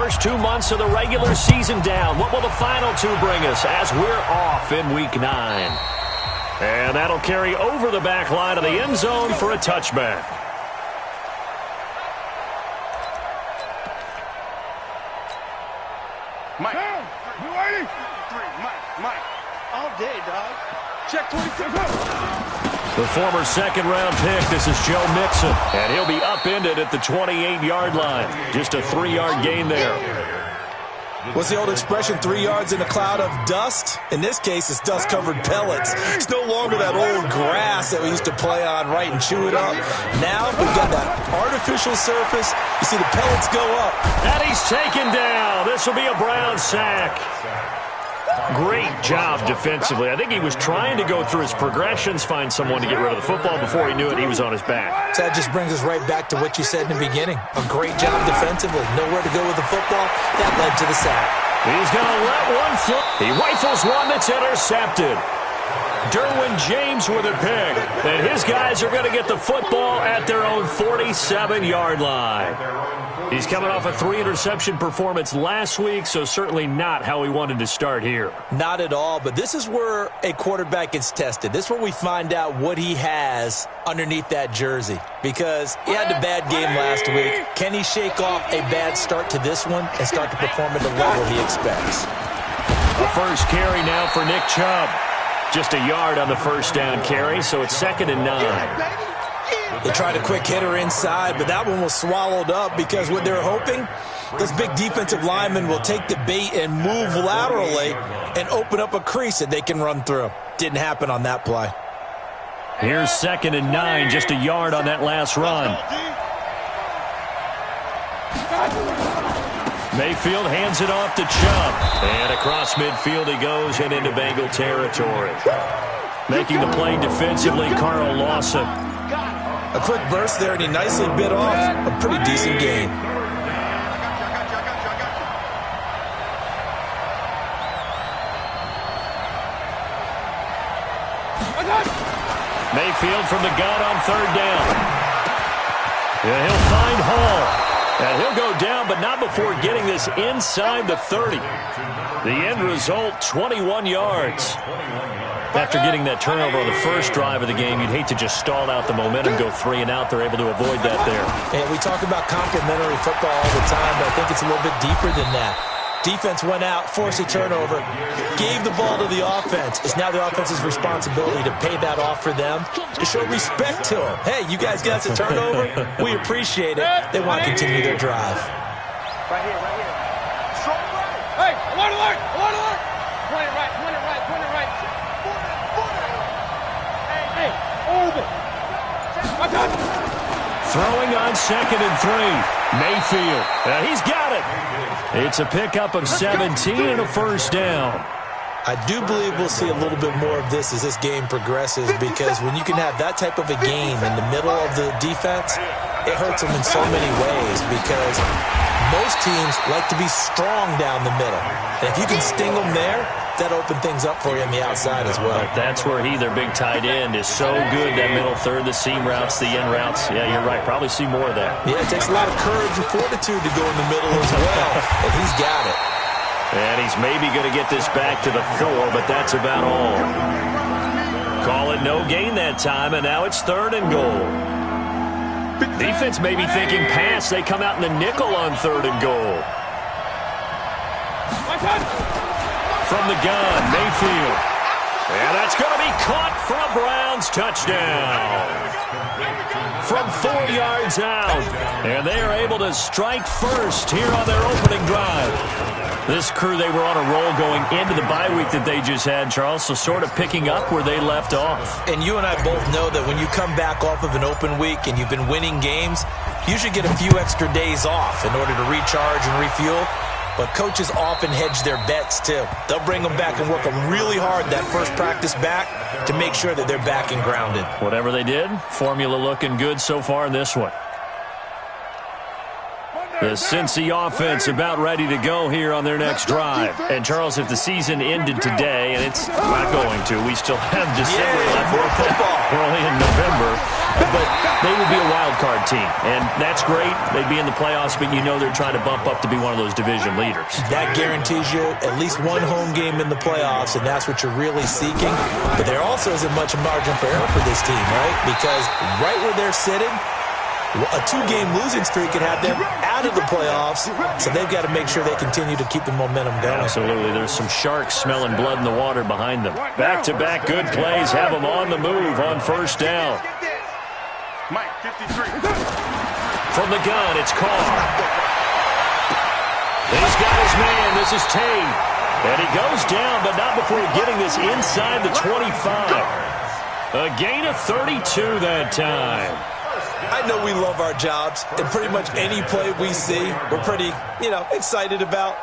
first 2 months of the regular season down. What will the final two bring us as we're off in Week 9? And that'll carry over the back line of the end zone for a touchback. Mike, you ready? 3, Mike. All day, dog. Check 26. The former second-round pick, this is Joe Mixon, and he'll be upended at the 28-yard line. Just a 3-yard gain there. What's the old expression, 3 yards in a cloud of dust? In this case, it's dust-covered pellets. It's no longer that old grass that we used to play on, right, and chew it up. Now we've got that artificial surface. You see the pellets go up. And he's taken down. This will be a Brown sack. Great job defensively. I think he was trying to go through his progressions, find someone to get rid of the football. Before he knew it, he was on his back. So that just brings us right back to what you said in the beginning. A great job defensively. Nowhere to go with the football. That led to the sack. He's going to let one fly. He rifles one that's intercepted. Derwin James with a pick. And his guys are going to get the football at their own 47-yard line. He's coming off a 3-interception performance last week, so certainly not how he wanted to start here. Not at all, but this is where a quarterback gets tested. This is where we find out what he has underneath that jersey, because he had a bad game last week. Can he shake off a bad start to this one and start to perform at the level he expects? A first carry now for Nick Chubb. Just a yard on the first down carry, so it's 2nd and 9. They tried a quick hitter inside, but that one was swallowed up because what they're hoping, those big defensive linemen will take the bait and move laterally and open up a crease that they can run through. Didn't happen on that play. Here's 2nd and 9, just a yard on that last run. Mayfield hands it off to Chubb. And across midfield he goes and into Bengal territory. Making the play defensively, Carl Lawson. A quick burst there, and he nicely bit off a pretty decent gain. Mayfield from the gun on 3rd down. And he'll find Hall. And he'll go down, but not before getting this inside the 30. The end result, 21 yards. After getting that turnover on the first drive of the game, you'd hate to just stall out the momentum, go 3 and out. They're able to avoid that there. And we talk about complementary football all the time, but I think it's a little bit deeper than that. Defense went out, forced a turnover, gave the ball to the offense. It's now the offense's responsibility to pay that off for them, to show respect to them. Hey, you guys got us a turnover? We appreciate it. They want to continue their drive. Right here. Hey, I want to learn. Point it right. Hey, over. Throwing on 2nd and 3. Mayfield. He's got it. It's a pickup of 17 and a first down. I do believe we'll see a little bit more of this as this game progresses, because when you can have that type of a game in the middle of the defense, it hurts them in so many ways, because most teams like to be strong down the middle. And if you can sting them there, that opens things up for you on the outside as well. But that's where their big tight end, is so good, that middle third, the seam routes, the in routes. Yeah, you're right. Probably see more of that. Yeah, it takes a lot of courage and fortitude to go in the middle as well, and he's got it. And he's maybe going to get this back to the 4, but that's about all. Call it no gain that time, and now it's 3rd and goal. Defense may be thinking pass. They come out in the nickel on 3rd and goal. From the gun, Mayfield. And that's going to be caught for a Browns touchdown. From 4 yards out. And they are able to strike first here on their opening drive. This crew, they were on a roll going into the bye week that they just had, Charles, so sort of picking up where they left off. And you and I both know that when you come back off of an open week and you've been winning games, you should get a few extra days off in order to recharge and refuel. But coaches often hedge their bets, too. They'll bring them back and work them really hard that first practice back to make sure that they're back and grounded. Whatever they did, formula looking good so far in this one. The Cincy offense about ready to go here on their next drive. And, Charles, if the season ended today, and it's not going to, we still have December left. We're only in November. But they would be a wild card team, and that's great. They'd be in the playoffs, but you know they're trying to bump up to be one of those division leaders. That guarantees you at least one home game in the playoffs, and that's what you're really seeking. But there also isn't much margin for error for this team, right? Because right where they're sitting, a 2-game losing streak could have them out of the playoffs, so they've got to make sure they continue to keep the momentum going. Absolutely. There's some sharks smelling blood in the water behind them. Back-to-back good plays have them on the move on first down. Mike, 53. From the gun, it's Carr. He's got his man. This is Tate. And he goes down, but not before getting this inside the 25. A gain of 32 that time. I know we love our jobs, and pretty much any play we see, we're pretty, excited about.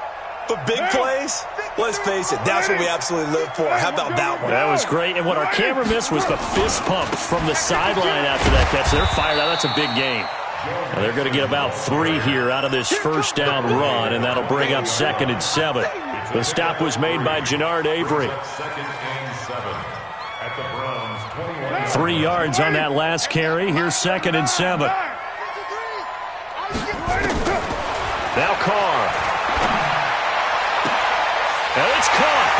But big plays, let's face it, that's what we absolutely live for. How about that one? That was great. And what our camera missed was the fist pump from the sideline after that catch. They're fired out. That's a big game. Now they're going to get about 3 here out of this first down run, and that'll bring up 2nd and 7. The stop was made by Jannard Avery. 3 yards on that last carry. Here's 2nd and 7. Now Carr. And it's caught.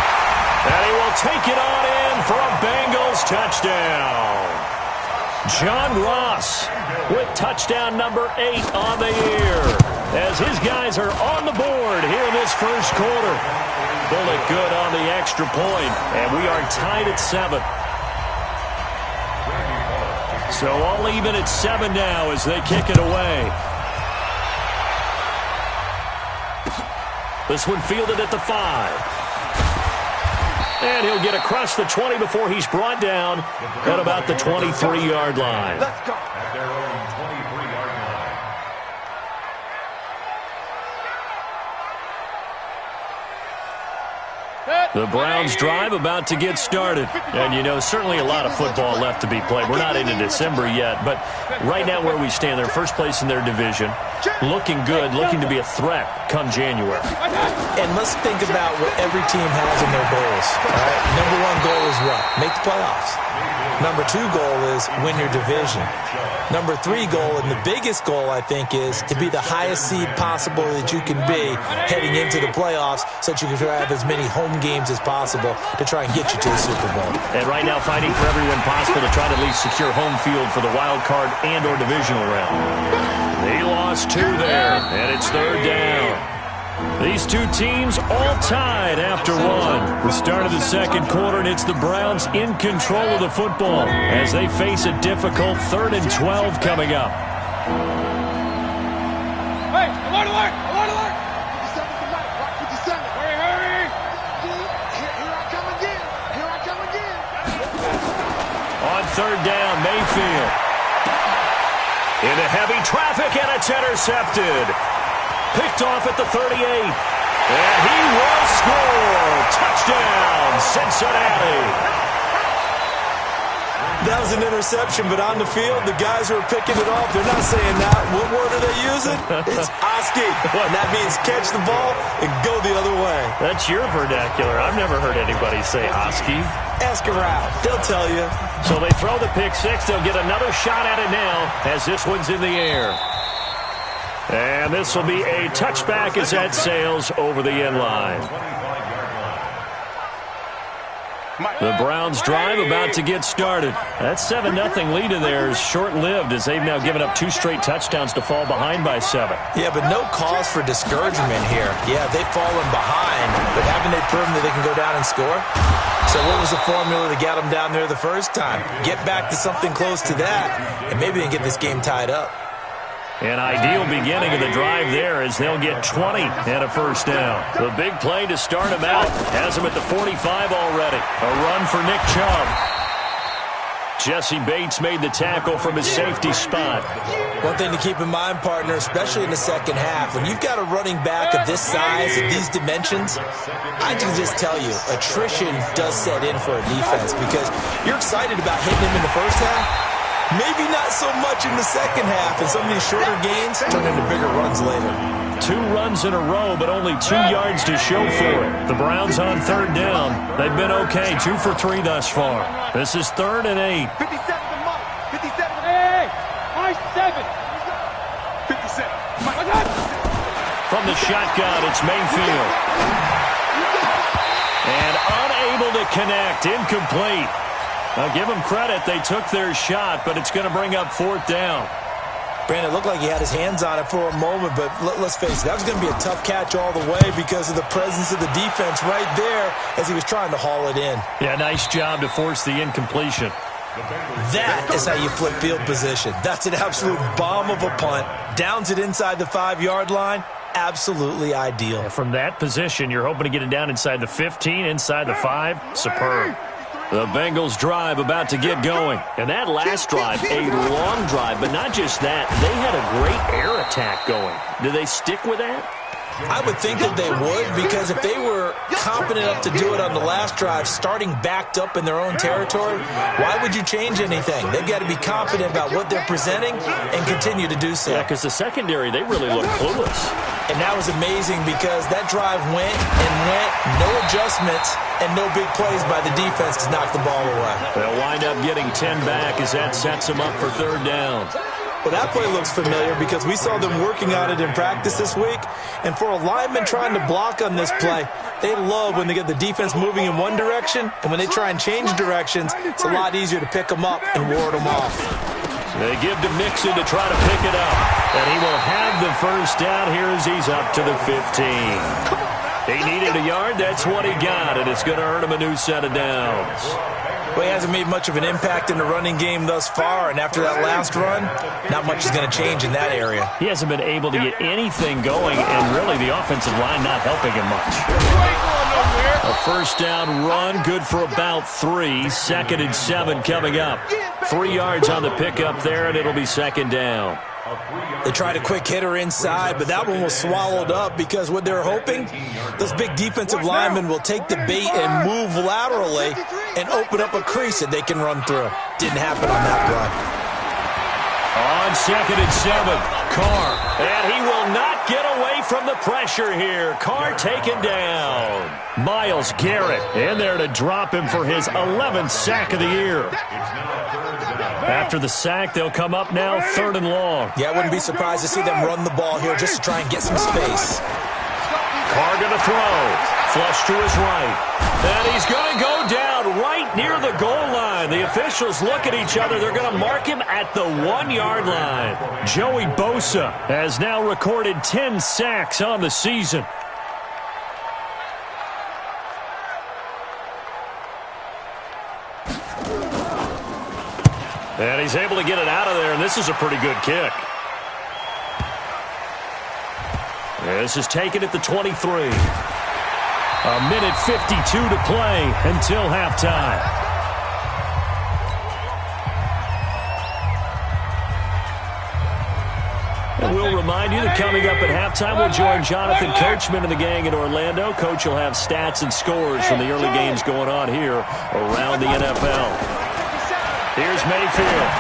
And he will take it on in for a Bengals touchdown. John Ross with touchdown number 8 on the year, as his guys are on the board here in this first quarter. Bullet good on the extra point, and we are tied at 7. So all even at 7 now as they kick it away. This one fielded at the 5. And he'll get across the 20 before he's brought down at about the 23-yard line. Let's go. At their own 23-yard line. The Browns drive about to get started. And, certainly a lot of football left to be played. We're not into December yet, but right now where we stand, they're first place in their division. Looking good, looking to be a threat come January. And let's think about what every team has in their goals. All right? Number 1 goal is what? Make the playoffs. Number 2 goal is win your division. Number 3 goal, and the biggest goal, I think, is to be the highest seed possible that you can be heading into the playoffs so that you can have as many home games as possible to try and get you to the Super Bowl. And right now fighting for every win possible to try to at least secure home field for the wild card and or divisional round. They lost 2 there, and it's 3rd down. These two teams all tied after 1. The start of the second quarter, and it's the Browns in control of the football as they face a difficult 3rd and 12 coming up. Hey, alert, alert, alert, alert. 57 tonight, Rock 57. Hurry, hurry. Here I come again. Here I come again. On 3rd down, Mayfield. Into heavy traffic, and it's intercepted. Picked off at the 38. And he will score. Touchdown, Cincinnati. That was an interception, but on the field, the guys who are picking it off, they're not saying that. What word are they using? It's Oski. And that means catch the ball and go the other way. That's your vernacular. I've never heard anybody say Oski. Ask around. They'll tell you. So they throw the pick 6. They'll get another shot at it now as this one's in the air. And this will be a touchback as that sails over the end line. The Browns drive about to get started. That 7-0 lead of theirs short-lived as they've now given up 2 straight touchdowns to fall behind by 7. Yeah, but no cause for discouragement here. Yeah, they've fallen behind, but haven't they proven that they can go down and score? So what was the formula to get them down there the first time? Get back to something close to that, and maybe they can get this game tied up. An ideal beginning of the drive there as they'll get 20 and a first down. The big play to start him out has him at the 45 already. A run for Nick Chubb. Jesse Bates made the tackle from his safety spot. One thing to keep in mind, partner, especially in the second half, when you've got a running back of this size, of these dimensions, I can just tell you, attrition does set in for a defense because you're excited about hitting him in the first half. Maybe not so much in the second half, and some of these shorter gains turn into bigger runs later. 2 runs in a row, but only 2 yards to show for it. The Browns on third down. They've been okay, 2 for 3 thus far. This is 3rd and 8. 57 to Mike. 57. Hey, Mike 7. 57. Mike. From the shotgun, it's Mayfield. And unable to connect, incomplete. Now, give them credit. They took their shot, but it's going to bring up 4th down. Brandon, it looked like he had his hands on it for a moment, but let's face it, that was going to be a tough catch all the way because of the presence of the defense right there as he was trying to haul it in. Yeah, nice job to force the incompletion. That is how you flip field position. That's an absolute bomb of a punt. Downs it inside the 5-yard line. Absolutely ideal. And from that position, you're hoping to get it down inside the 15, inside the 5. Superb. The Bengals drive about to get going. And that last drive, a long drive, but not just that. They had a great air attack going. Do they stick with that? I would think that they would, because if they were competent enough to do it on the last drive, starting backed up in their own territory, why would you change anything? They've got to be confident about what they're presenting and continue to do so. Yeah, because the secondary, they really look clueless. And that was amazing because that drive went and went, no adjustments, and no big plays by the defense to knock the ball away. They'll wind up getting 10 back as that sets them up for 3rd down. Well, that play looks familiar because we saw them working on it in practice this week. And for a lineman trying to block on this play, they love when they get the defense moving in one direction. And when they try and change directions, it's a lot easier to pick them up and ward them off. They give to Mixon to try to pick it up. And he will have the 1st down here as he's up to the 15. He needed a yard. That's what he got. And it's going to earn him a new set of downs. Well, he hasn't made much of an impact in the running game thus far, and after that last run, not much is going to change in that area. He hasn't been able to get anything going, and really the offensive line not helping him much. A 1st down run, good for about 3. 2nd and 7 coming up. 3 yards on the pickup there, and it'll be 2nd down. They tried a quick hitter inside, but that one was swallowed up because what they're hoping, those big defensive linemen will take the bait and move laterally and open up a crease that they can run through. Didn't happen on that run. On 2nd and 7, Carr. And he will not get away from the pressure here. Carr taken down. Myles Garrett in there to drop him for his 11th sack of the year. After the sack, they'll come up now 3rd and long. Yeah, I wouldn't be surprised to see them run the ball here just to try and get some space. Carr going to throw. Flush to his right. And he's going to go down right near the goal line. The officials look at each other. They're going to mark him at the 1-yard line. Joey Bosa has now recorded 10 sacks on the season. And he's able to get it out of there, and this is a pretty good kick. This is taken at the 23. A minute 52 to play until halftime. And we'll remind you that coming up at halftime, we'll join Jonathan Coachman and the gang in Orlando. Coach will have stats and scores from the early games going on here around the NFL. Here's Mayfield.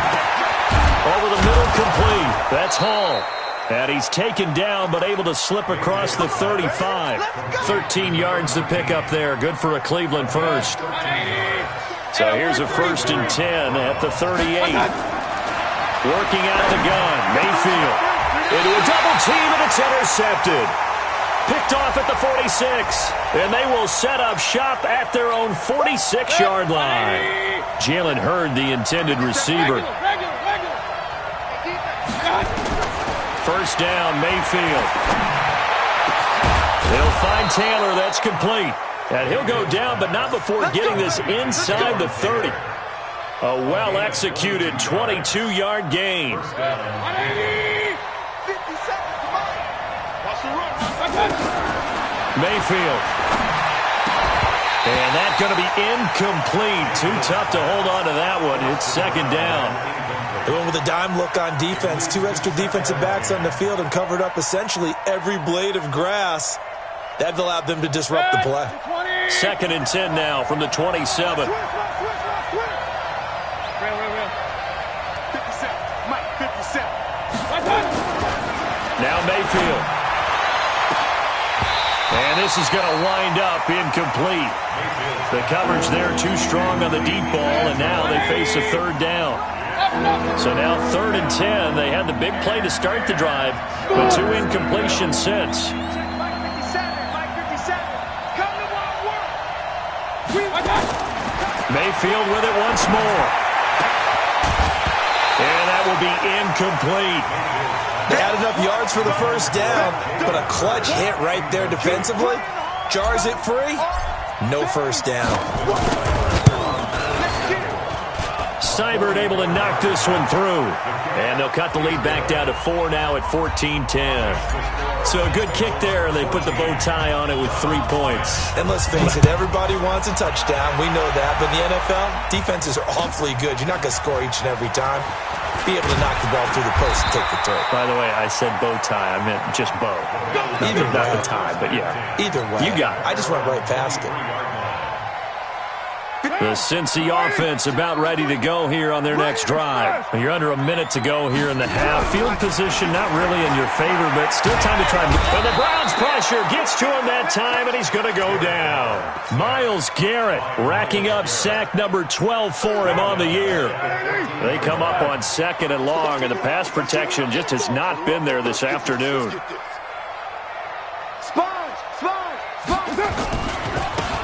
Over the middle, complete. That's Hall. And he's taken down, but able to slip across the 35. 13 yards to pick up there. Good for a Cleveland first. So here's a 1st and 10 at the 38. Working out of the gun. Mayfield into a double team, and it's intercepted. Picked off at the 46. And they will set up shop at their own 46-yard line. Jalen Hurd, the intended receiver. 1st down, Mayfield. He'll find Taylor. That's complete. And he'll go down, but not before getting this inside the 30. A well-executed 22-yard gain. Mayfield. And that's going to be incomplete. Too tough to hold on to that one. It's 2nd down. They went with a dime look on defense. 2 extra defensive backs on the field and covered up essentially every blade of grass. That allowed them to disrupt the play. 2nd and 10 now from the 27. Now Mayfield. And this is going to wind up incomplete. The coverage there too strong on the deep ball, and now they face a third down. So now 3rd and 10. They had the big play to start the drive, but 2 incompletions since. Mayfield with it once more. And that will be incomplete. They had enough yards for the first down, but a clutch hit right there defensively. Jars it free. No first down. Seibert able to knock this one through. And they'll cut the lead back down to 4 now at 14-10. So a good kick there, and they put the bow tie on it with 3 points. And let's face it, everybody wants a touchdown. We know that. But in the NFL, defenses are awfully good. You're not going to score each and every time. Be able to knock the ball through the post and take the throw. By the way, I said bow tie. I meant just bow. Either way. Not the tie, but yeah. Either way. You got it. I just went right past it. The Cincy offense about ready to go here on their next drive. You're under a minute to go here in the half. Field position not really in your favor, but still time to try. And the Browns pressure gets to him that time, and he's going to go down. Myles Garrett racking up sack number 12 for him on the year. They come up on 2nd and long, and the pass protection just has not been there this afternoon.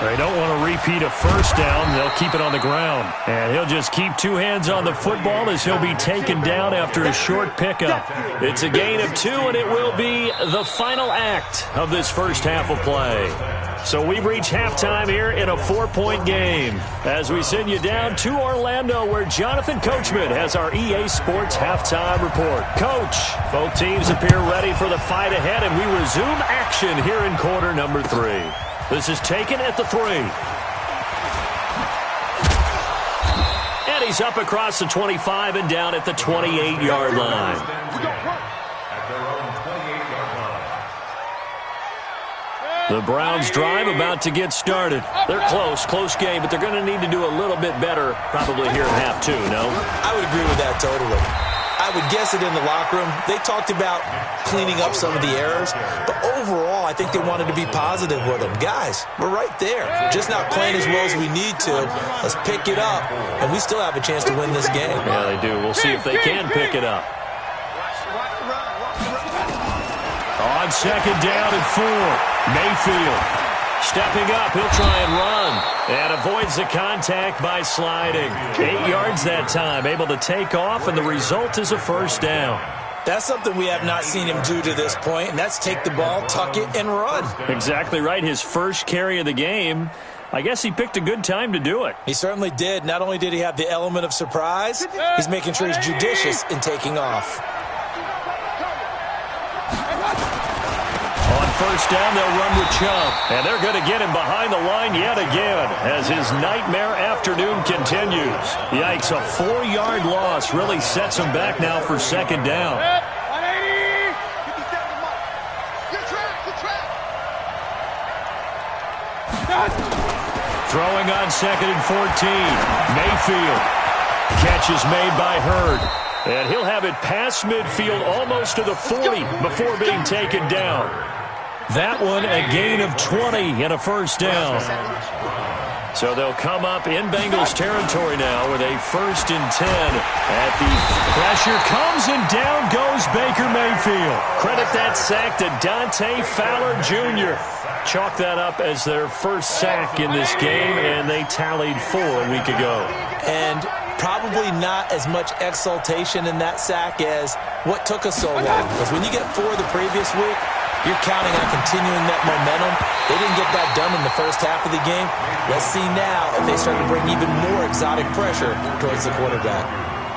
They don't want to repeat a first down. They'll keep it on the ground. And he'll just keep 2 hands on the football as he'll be taken down after a short pickup. It's a gain of 2, and it will be the final act of this first half of play. So we've reached halftime here in a 4-point game as we send you down to Orlando, where Jonathan Coachman has our EA Sports halftime report. Coach, both teams appear ready for the fight ahead, and we resume action here in quarter number 3. This is taken at the 3. And he's up across the 25 and down at the 28-yard line. The Browns drive about to get started. They're close game, but they're going to need to do a little bit better probably here in half 2, no? I would agree with that totally. I would guess it in the locker room. They talked about cleaning up some of the errors, but overall, I think they wanted to be positive with them. Guys, we're right there. Just not playing as well as we need to. Let's pick it up, and we still have a chance to win this game. Yeah, they do. We'll see if they can pick it up. On 2nd down and 4, Mayfield stepping up. He'll try and run. And avoids the contact by sliding. 8 yards that time. Able to take off, and the result is a first down. That's something we have not seen him do to this point, and that's take the ball, tuck it, and run. Exactly right. His first carry of the game. I guess he picked a good time to do it. He certainly did. Not only did he have the element of surprise, he's making sure he's judicious in taking off. First down, they'll run with Chubb. And they're going to get him behind the line yet again as his nightmare afternoon continues. Yikes, a 4-yard loss really sets him back now for 2nd down. Throwing on 2nd and 14. Mayfield. Catch is made by Hurd. And he'll have it past midfield almost to the 40 before being taken down. That one a gain of 20 and a first down. So they'll come up in Bengals territory now with a 1st and 10. At the pressure comes, and down goes Baker Mayfield. Credit that sack to Dante Fowler Jr. Chalk that up as their first sack in this game, and they tallied 4 a week ago. And probably not as much exultation in that sack as what took us so long. Because when you get 4 the previous week, you're counting on continuing that momentum. They didn't get that done in the first half of the game. Let's see now if they start to bring even more exotic pressure towards the quarterback.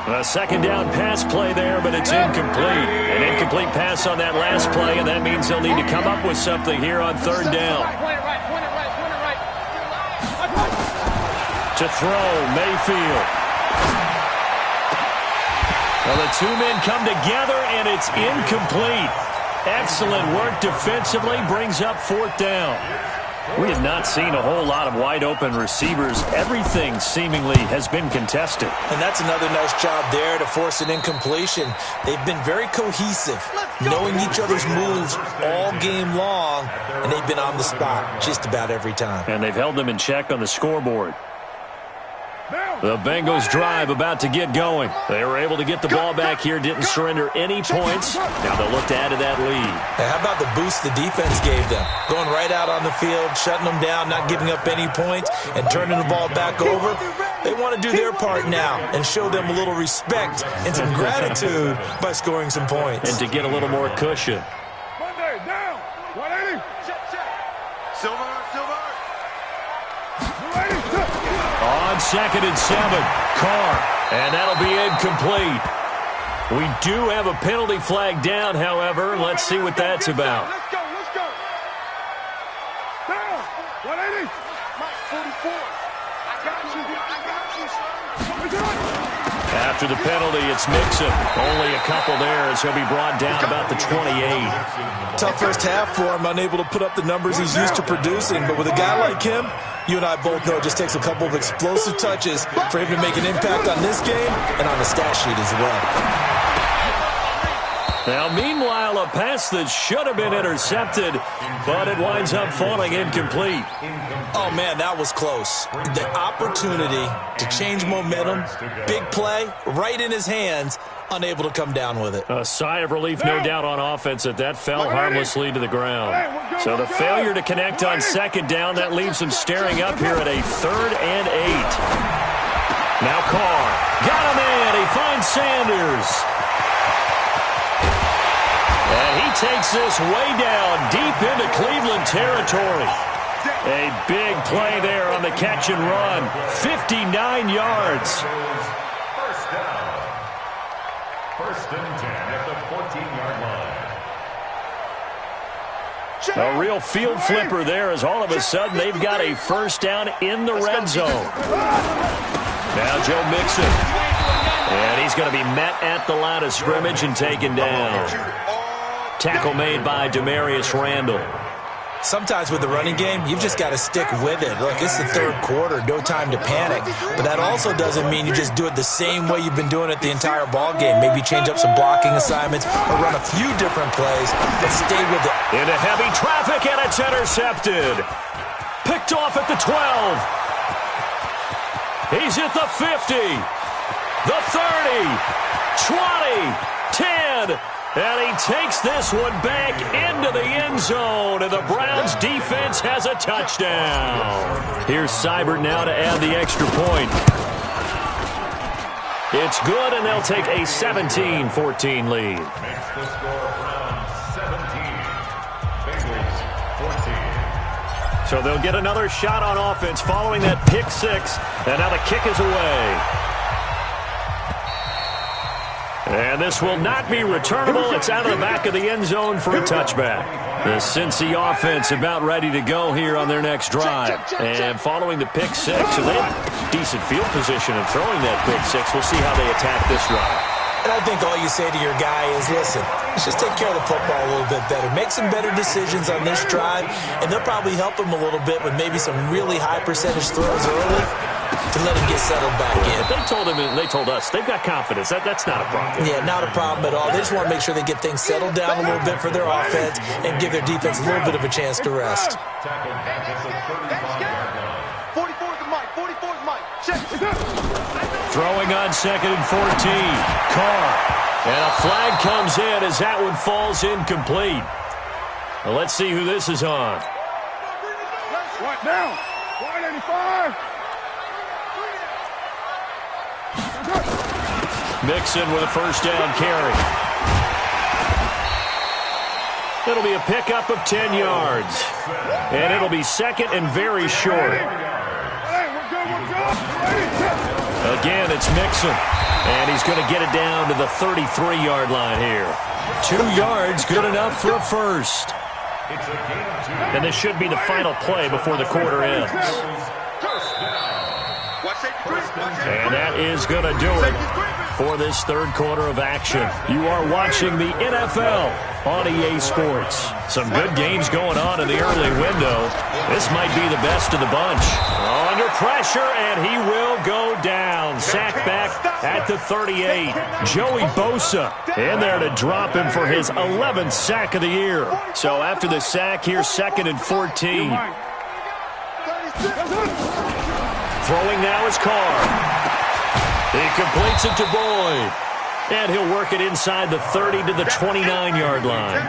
A 2nd down pass play there, but it's incomplete. An incomplete pass on that last play, and that means they'll need to come up with something here on 3rd down. To throw, Mayfield. Well, the 2 men come together, and it's incomplete. Excellent work defensively, brings up 4th down. We have not seen a whole lot of wide-open receivers. Everything seemingly has been contested. And that's another nice job there to force an incompletion. They've been very cohesive, knowing each other's moves all game long, and they've been on the spot just about every time. And they've held them in check on the scoreboard. The Bengals drive about to get going. They were able to get the ball back here, didn't surrender any points. Now they'll look to add to that lead. Now, how about the boost the defense gave them? Going right out on the field, shutting them down, not giving up any points, and turning the ball back over. They want to do their part now and show them a little respect and some gratitude by scoring some points. And to get a little more cushion. Monday, down. 180. Silver. On 2nd and 7, Carr, and that'll be incomplete. We do have a penalty flag down, however. Let's see what that's about. Let's go. Down. 180. Mike, 44. I got you. After the penalty, it's Mixon. Only a couple there as he'll be brought down about the 28. Tough first half for him, unable to put up the numbers he's used to producing. But with a guy like him, you and I both know it just takes a couple of explosive touches for him to make an impact on this game and on the stat sheet as well. Now, meanwhile, a pass that should have been intercepted, but it winds up falling incomplete. Oh, man, that was close. The opportunity to change momentum, big play, right in his hands, unable to come down with it. A sigh of relief, no doubt, on offense that fell harmlessly to the ground. So the failure to connect on 2nd down, that leaves him staring up here at a 3rd and 8. Now Carr. Got him in. He finds Sanders. And he takes this way down deep into Cleveland territory. A big play there on the catch and run. 59 yards. First down. 1st and 10 at the 14-yard line. A real field flipper there as all of a sudden they've got a 1st down in the red zone. Now Joe Mixon. And he's going to be met at the line of scrimmage and taken down. Tackle made by Demarius Randall. Sometimes with the running game, you've just got to stick with it. Look, it's the 3rd quarter, no time to panic. But that also doesn't mean you just do it the same way you've been doing it the entire ball game. Maybe change up some blocking assignments or run a few different plays, but stay with it. Into heavy traffic, and it's intercepted. Picked off at the 12. He's at the 50. The 30. 20. 10. And he takes this one back into the end zone, and the Browns defense has a touchdown. Here's Seibert now to add the extra point. It's good, and they'll take a 17-14 lead. Makes the score Browns 17, Bengals 14. So they'll get another shot on offense following that pick 6, and now the kick is away. And this will not be returnable. It's out of the back of the end zone for a touchback. The Cincy offense about ready to go here on their next drive. And following the pick 6, so they have decent field position in throwing that pick 6. We'll see how they attack this drive. And I think all you say to your guy is, listen, let's just take care of the football a little bit better. Make some better decisions on this drive, and they'll probably help him a little bit with maybe some really high percentage throws early to let him get settled back in. They told him, and they told us, they've got confidence. That's not a problem. Yeah, not a problem at all. They just want to make sure they get things settled down a little bit for their offense and give their defense a little bit of a chance to rest. Tackled back at the 35-yard line. 44 is the mic. 44 is Mike. Check. Throwing on 2nd and 14. Carr. And a flag comes in as that one falls incomplete. Well, let's see who this is on. Right down. 185. Mixon with a 1st down carry. It'll be a pickup of 10 yards. And it'll be 2nd and very short. Again, it's Mixon. And he's going to get it down to the 33-yard line here. 2 yards, good enough for a 1st. And this should be the final play before the quarter ends. And that is going to do it for this 3rd quarter of action. You are watching the NFL on EA Sports. Some good games going on in the early window. This might be the best of the bunch. Under pressure, and he will go down. Sacked back at the 38. Joey Bosa in there to drop him for his 11th sack of the year. So after the sack, here's 2nd and 14. Throwing now is Carr. He completes it to Boyd. And he'll work it inside the 30 to the 29-yard line.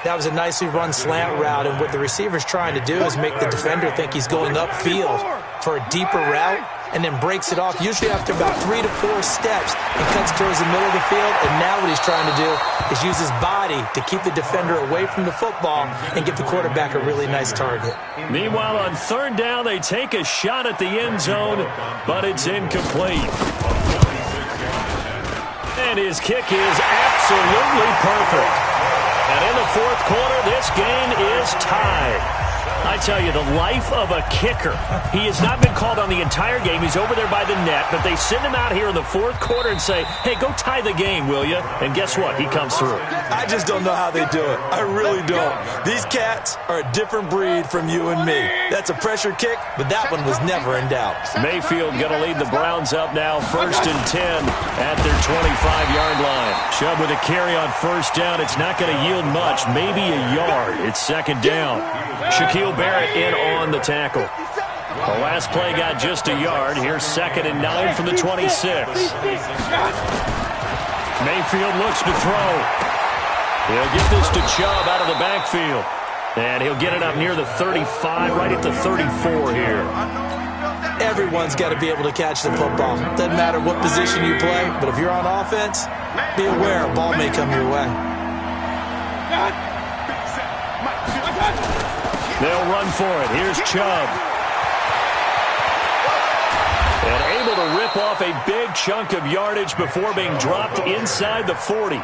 That was a nicely run slant route, and what the receiver's trying to do is make the defender think he's going upfield for a deeper route, and then breaks it off, usually after about 3 to 4 steps, and cuts towards the middle of the field. And now what he's trying to do is use his body to keep the defender away from the football and give the quarterback a really nice target. Meanwhile, on 3rd down, they take a shot at the end zone, but it's incomplete. And his kick is absolutely perfect. And in the 4th quarter, this game is tied. I tell you, the life of a kicker. He has not been called on the entire game. He's over there by the net, but they send him out here in the 4th quarter and say, hey, go tie the game, will you? And guess what? He comes through. I just don't know how they do it. I really don't. These cats are a different breed from you and me. That's a pressure kick, but that one was never in doubt. Mayfield going to lead the Browns up now, 1st and 10 at their 25-yard line. Chubb with a carry on 1st down. It's not going to yield much, maybe a yard. It's 2nd down. Shaquille Barrett in on the tackle. The last play got just a yard. Here's 2nd and 9 from the 26. Mayfield looks to throw. He'll get this to Chubb out of the backfield. And he'll get it up near the 35, right at the 34 here. Everyone's got to be able to catch the football. Doesn't matter what position you play, but if you're on offense, be aware a ball may come your way. They'll run for it. Here's Chubb. And able to rip off a big chunk of yardage before being dropped inside the 40.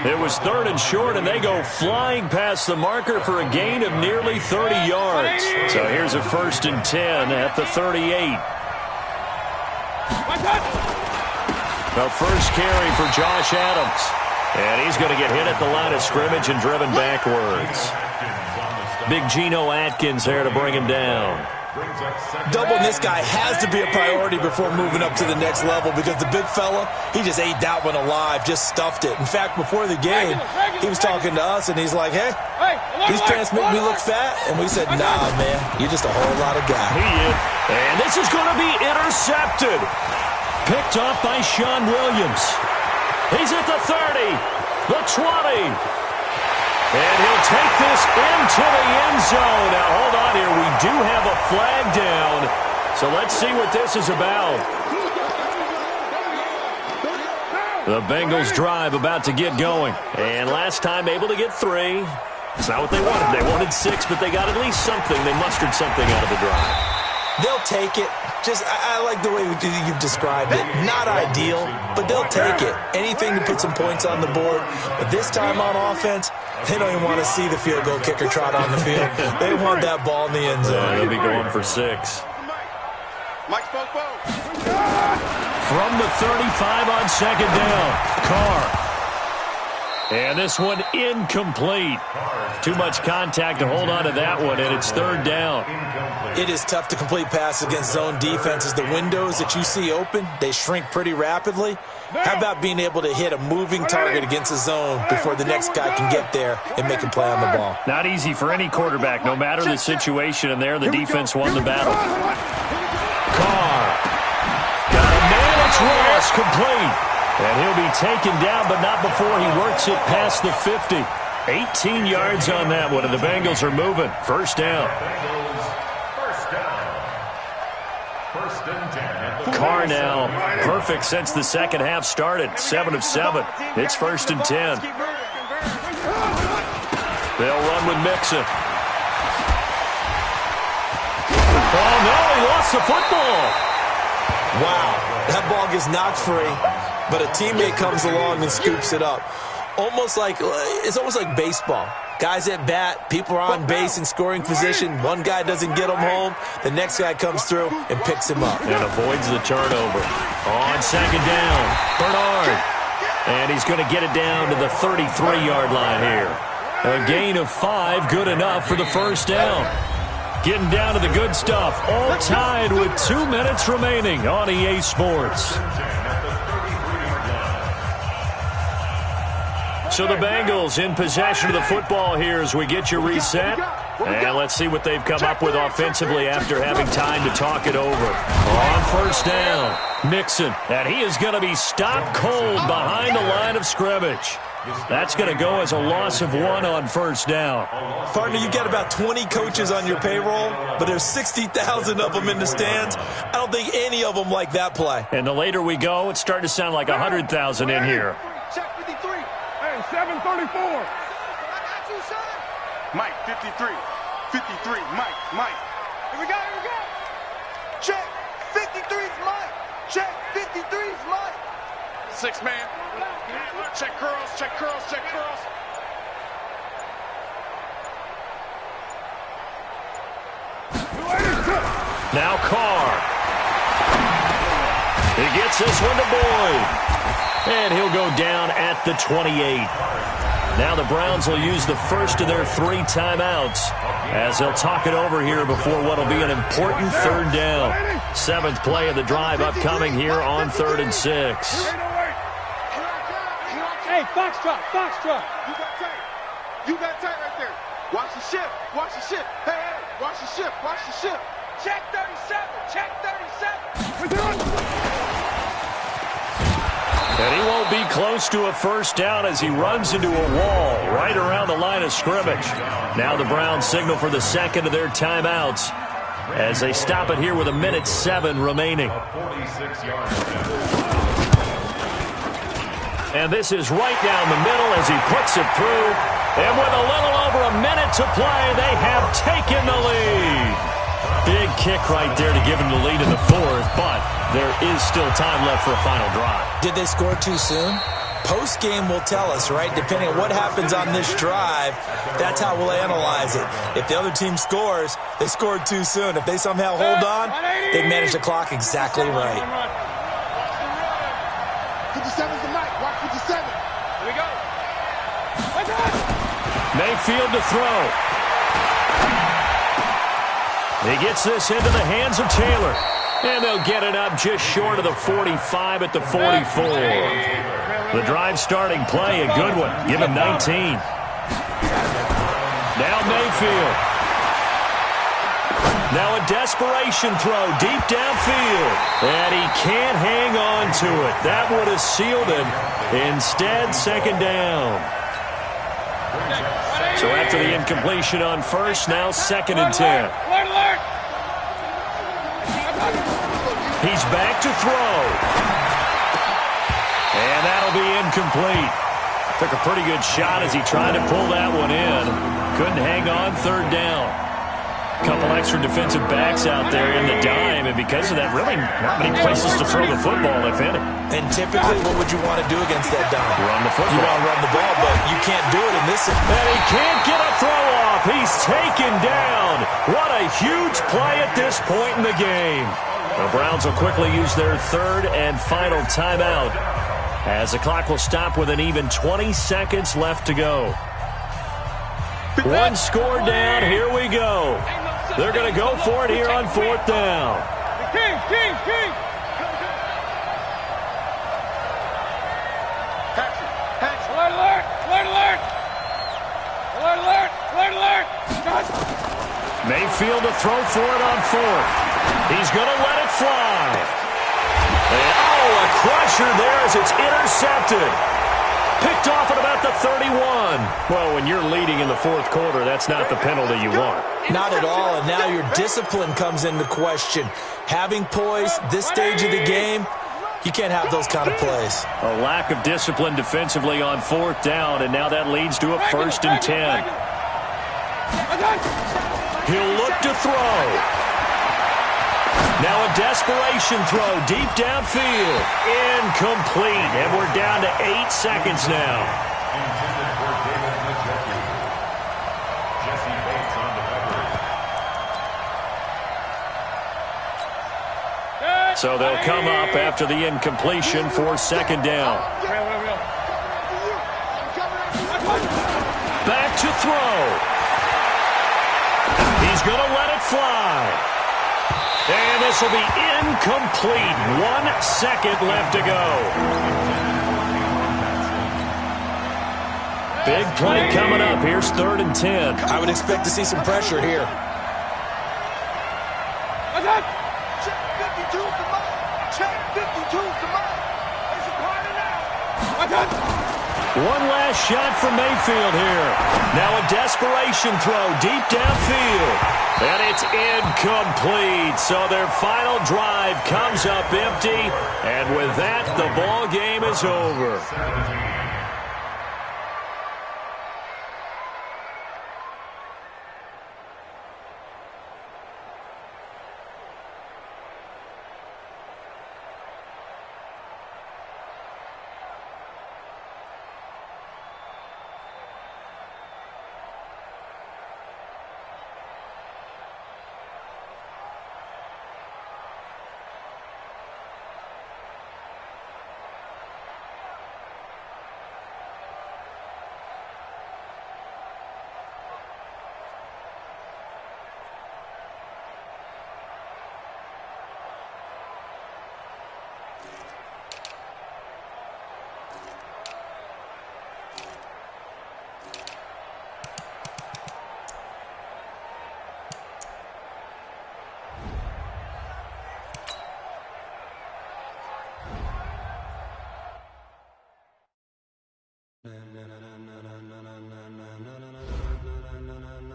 It was 3rd and short, and they go flying past the marker for a gain of nearly 30 yards. So here's a 1st and 10 at the 38. The first carry for Josh Adams. And he's going to get hit at the line of scrimmage and driven backwards. Big Geno Atkins there to bring him down. Doubling this guy has to be a priority before moving up to the next level, because the big fella, he just ate that one alive, just stuffed it. In fact, before the game, he was talking to us, and he's like, hey, these pants make me look fat. And we said, nah, man, you're just a whole lot of guy. He is. And this is going to be intercepted. Picked off by Sean Williams. He's at the 30, the 20. And he'll take this into the end zone. Now, hold on here. We do have a flag down. So let's see what this is about. The Bengals drive about to get going. And last time able to get 3. It's not what they wanted. They wanted 6, but they got at least something. They mustered something out of the drive. They'll take it. Just, I like the way you've described it. Not ideal, but they'll take it. Anything to put some points on the board. But this time on offense, they don't even want to see the field goal kicker trot on the field. They want that ball in the end zone. They'll be going for 6. From the 35 on 2nd down, Carr. And this one incomplete. Too much contact to hold on to that one, and it's 3rd down. It is tough to complete passes against zone defenses. The windows that you see open, they shrink pretty rapidly. How about being able to hit a moving target against a zone before the next guy can get there and make a play on the ball? Not easy for any quarterback, no matter the situation, and there the defense won the battle. Carr. Got a man, it's Ross, complete. And he'll be taken down, but not before he works it past the 50. 18 yards on that one, and the Bengals are moving. 1st down. Carr now perfect since the second half started. 7 of 7. It's 1st and 10. They'll run with Mixon. Oh, no, he lost the football. Wow, that ball gets knocked free, but a teammate comes along and scoops it up. It's almost like baseball. Guys at bat, people are on base in scoring position. One guy doesn't get him home. The next guy comes through and picks him up. And avoids the turnover. On 2nd down, Bernard. And he's going to get it down to the 33-yard line here. A gain of 5, good enough for the first down. Getting down to the good stuff, all tied with 2 minutes remaining on EA Sports. So the Bengals in possession of the football here as we get you reset. And let's see what they've come up with offensively after having time to talk it over. On first down, Mixon. And he is going to be stopped cold behind the line of scrimmage. That's going to go as a loss of 1 on first down. Partner, you've got about 20 coaches on your payroll, but there's 60,000 of them in the stands. I don't think any of them like that play. And the later we go, it's starting to sound like 100,000 in here. Check 53. Hey, 734. I got you, son. Mike, 53. 53. Mike. Here we go. Check. 53's Mike. Check. 53's Mike. 6 man. Check curls. Now Carr. He gets this one to Boyd. And he'll go down at the 28. Now the Browns will use the first of their 3 timeouts as they'll talk it over here before what will be an important third down. 7th play of the drive upcoming here on 3rd and 6. Hey, Foxtrot. You got tight right there. Watch the ship. Hey, watch the ship. Check 37. And he won't be close to a first down as he runs into a wall right around the line of scrimmage. Now the Browns signal for the second of their timeouts as they stop it here with 1:07 remaining. And this is right down the middle as he puts it through. And with a little over a minute to play, they have taken the lead. Big kick right there to give him the lead in the 4th, but there is still time left for a final drive. Did they score too soon? Post-game will tell us, right? Depending on what happens on this drive, that's how we'll analyze it. If the other team scores, they scored too soon. If they somehow hold on, they manage the clock exactly right. 57's the mic. Watch 57. Here we go. Mayfield to throw. He gets this into the hands of Taylor. And they'll get it up just short of the 45 at the 44. The drive starting play, a good one. Give him 19. Now Mayfield. Now a desperation throw deep downfield. And he can't hang on to it. That would have sealed it. Instead, 2nd down. So after the incompletion on first, now 2nd and 10. He's back to throw. And that'll be incomplete. Took a pretty good shot as he tried to pull that one in. Couldn't hang on 3rd down. Couple extra defensive backs out there in the dime, and because of that, really not many places to throw the football, if any. And typically, what would you want to do against that dime? Run the football. You want to run the ball, but you can't do it in this. And he can't get a throw off. He's taken down. What a huge play at this point in the game. The Browns will quickly use their 3rd and final timeout as the clock will stop with an even 20 seconds left to go. 1 score down. Here we go. They're going to go for it here on 4th down. King. Alert. Mayfield to throw for it on 4th. He's going to let it fly. And, a crusher there as it's intercepted. Picked off at about the 31. Well, when you're leading in the 4th quarter, that's not the penalty you want. Not at all, and now your discipline comes into question. Having poise this stage of the game, you can't have those kind of plays. A lack of discipline defensively on 4th down, and now that leads to a 1st and 10. He'll look to throw. Now a desperation throw deep downfield. Incomplete, and we're down to 8 seconds now. So they'll come up after the incompletion for second down. Back to throw. He's going to let it fly. And this will be incomplete. 1 second left to go. Big play coming up. Here's 3rd and 10. I would expect to see some pressure here. Check 52 to mine. Check 52 to mine. There's a party now. One last shot from Mayfield here. Now a desperation throw deep downfield. And it's incomplete. So their final drive comes up empty. And with that, the ball game is over.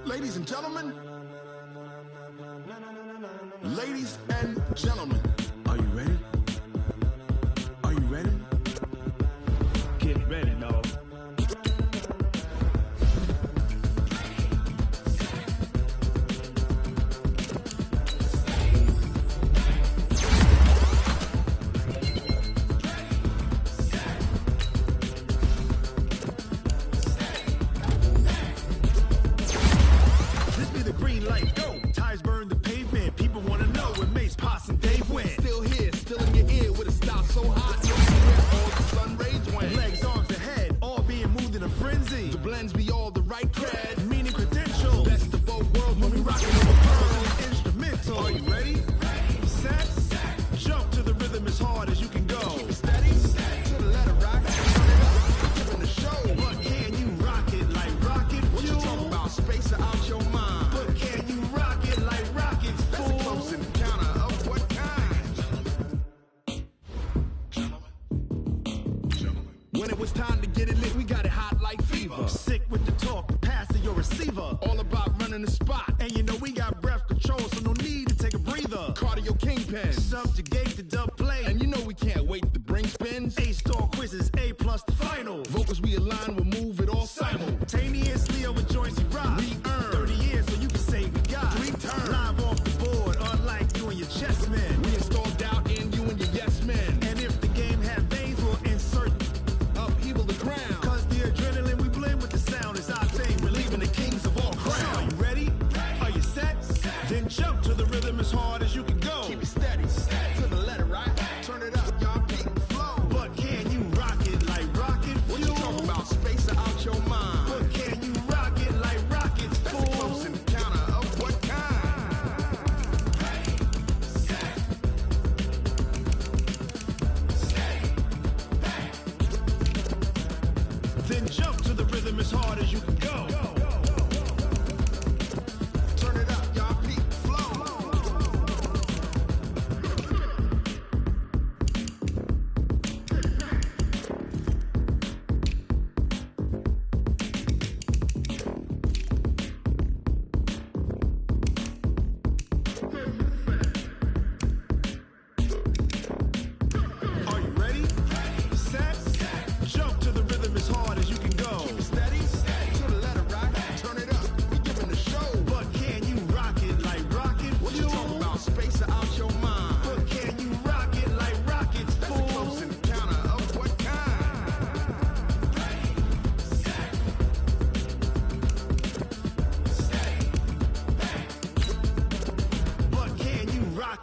Ladies and gentlemen, ladies and gentlemen, are you ready? Are you ready? Get ready, dog.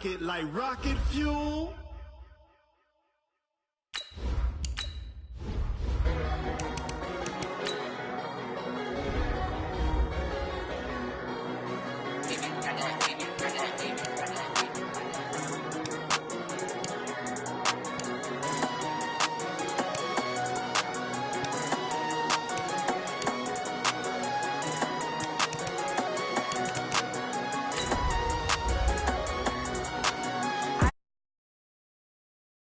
rocket like rocket fuel.